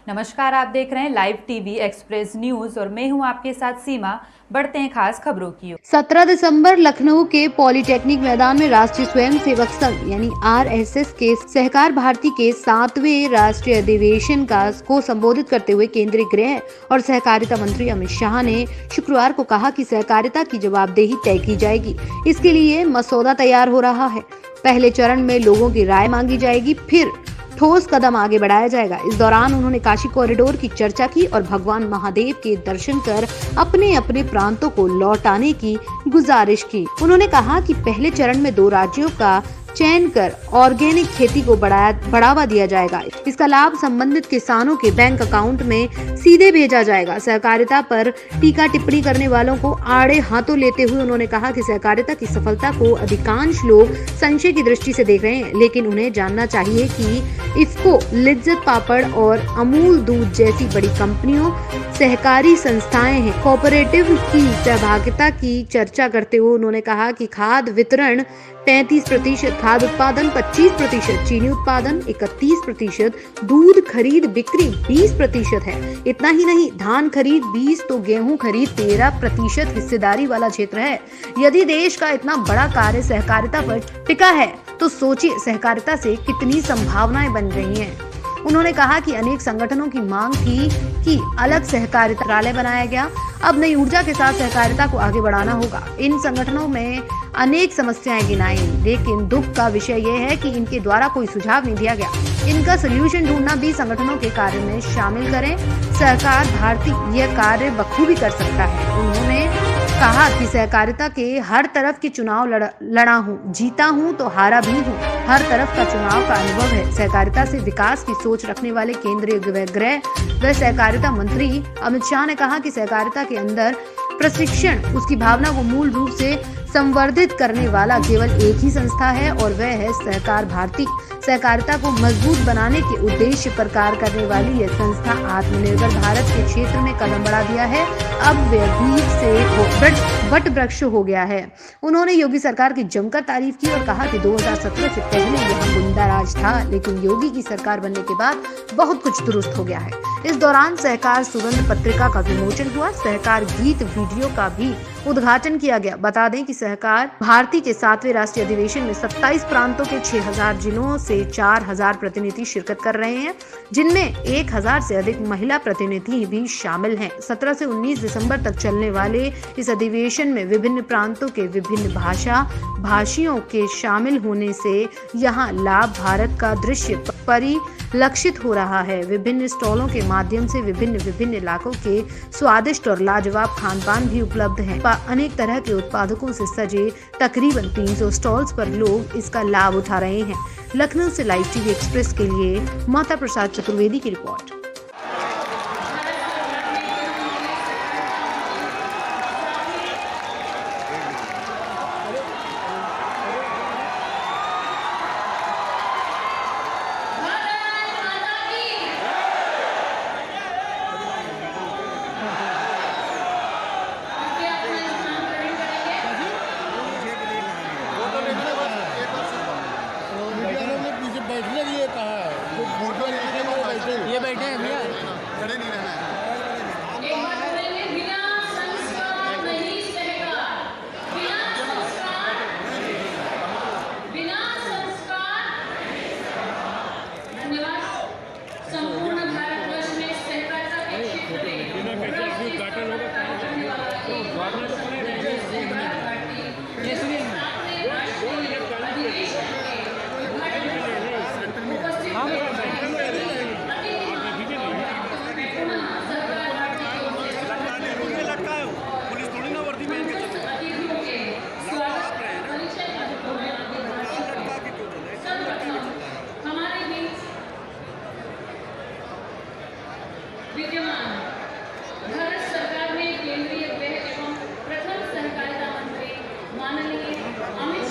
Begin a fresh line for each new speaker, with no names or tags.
नमस्कार, आप देख रहे हैं लाइव टीवी एक्सप्रेस न्यूज और मैं हूं आपके साथ सीमा। बढ़ते हैं खास खबरों की ओर।
17 दिसंबर लखनऊ के पॉलिटेक्निक मैदान में राष्ट्रीय स्वयंसेवक संघ यानी आरएसएस के सहकार भारती के 7वें राष्ट्रीय अधिवेशन को संबोधित करते हुए केंद्रीय गृह और सहकारिता मंत्री अमित शाह ने शुक्रवार को कहा कि सहकारिता की जवाबदेही तय की जाएगी। इसके लिए मसौदा तैयार हो रहा है। पहले चरण में लोगों की राय मांगी जाएगी, फिर ठोस कदम आगे बढ़ाया जाएगा। इस दौरान उन्होंने काशी कॉरिडोर की चर्चा की और भगवान महादेव के दर्शन कर अपने अपने प्रांतों को लौटाने की गुजारिश की। उन्होंने कहा कि पहले चरण में 2 राज्यों का चयन कर ऑर्गेनिक खेती को बढ़ावा दिया जाएगा। इसका लाभ संबंधित किसानों के बैंक अकाउंट में सीधे भेजा जाएगा। सहकारिता पर टीका टिप्पणी करने वालों को आड़े हाथों लेते हुए उन्होंने कहा कि सहकारिता की सफलता को अधिकांश लोग संशय की दृष्टि से देख रहे हैं, लेकिन उन्हें जानना चाहिए कि इफ्को, लिज्जत पापड़ और अमूल दूध जैसी बड़ी कंपनियों सहकारी संस्थाएं हैं। कोऑपरेटिव की सहभागिता की चर्चा करते हुए उन्होंने कहा कि खाद वितरण 35%, खाद उत्पादन 25%, चीनी उत्पादन 31%, दूध खरीद बिक्री 20% है। इतना ही नहीं, धान खरीद 20 तो गेहूं खरीद 13% हिस्सेदारी वाला क्षेत्र है। यदि देश का इतना बड़ा कार्य सहकारिता पर टिका है तो सोचिए सहकारिता से कितनी संभावनाएं बन रही हैं। उन्होंने कहा कि अनेक संगठनों की मांग थी कि अलग सहकारिता मंत्रालय बनाया गया। अब नई ऊर्जा के साथ सहकारिता को आगे बढ़ाना होगा। इन संगठनों में अनेक समस्याएं गिनाई, लेकिन दुख का विषय यह है कि इनके द्वारा कोई सुझाव नहीं दिया गया। इनका सलूशन ढूंढना भी संगठनों के कार्य में शामिल करें। सहकार भारती यह कार्य बखूबी कर सकता है। उन्होंने कहा कि सहकारिता के हर तरफ के चुनाव लड़ा हूँ, जीता हूँ तो हारा भी हूँ। हर तरफ का चुनाव का अनुभव है। सहकारिता से विकास की सोच रखने वाले केंद्रीय गृह व सहकारिता मंत्री अमित शाह ने कहा कि सहकारिता के अंदर प्रशिक्षण, उसकी भावना को मूल रूप से संवर्धित करने वाला केवल एक ही संस्था है और वह है सहकार भारती। सहकारिता को मजबूत बनाने के उद्देश्य पर कार्य करने वाली यह संस्था आत्मनिर्भर भारत के क्षेत्र में कदम बढ़ा दिया है। अब वह बीज से वट वृक्ष हो गया है। उन्होंने योगी सरकार की जमकर तारीफ की और कहा कि 2017 से पहले यहाँ गुंडा राज था, लेकिन योगी की सरकार बनने के बाद बहुत कुछ दुरुस्त हो गया है। इस दौरान सहकार सुगंध पत्रिका का विमोचन हुआ। सहकार गीत वीडियो का भी उद्घाटन किया गया। बता दें कि सहकार भारती के 7वें राष्ट्रीय अधिवेशन में 27 प्रांतों के 6000 जिलों से 4000 प्रतिनिधि शिरकत कर रहे हैं, जिनमें 1000 से अधिक महिला प्रतिनिधि भी शामिल हैं। 17 से 19 दिसंबर तक चलने वाले इस अधिवेशन में विभिन्न प्रांतों के विभिन्न भाषियों के शामिल होने से यहाँ लाभ भारत का दृश्य परिलक्षित हो रहा है। विभिन्न स्टॉलों के माध्यम से विभिन्न इलाकों के स्वादिष्ट और लाजवाब खानपान भी उपलब्ध हैं। अनेक तरह के उत्पादकों से सजे तकरीबन 300 स्टॉल्स पर लोग इसका लाभ उठा रहे हैं। लखनऊ से लाइव टीवी एक्सप्रेस के लिए माता प्रसाद चतुर्वेदी की रिपोर्ट।
बैठने के लिए कहा है, ये बैठे हैं भैया, खड़े नहीं रहना है।
संपूर्ण भारतवर्ष में सहकारिता के क्षेत्र विद्यमान भारत सरकार में केंद्रीय गृह एवं प्रथम सहकारिता मंत्री माननीय अमित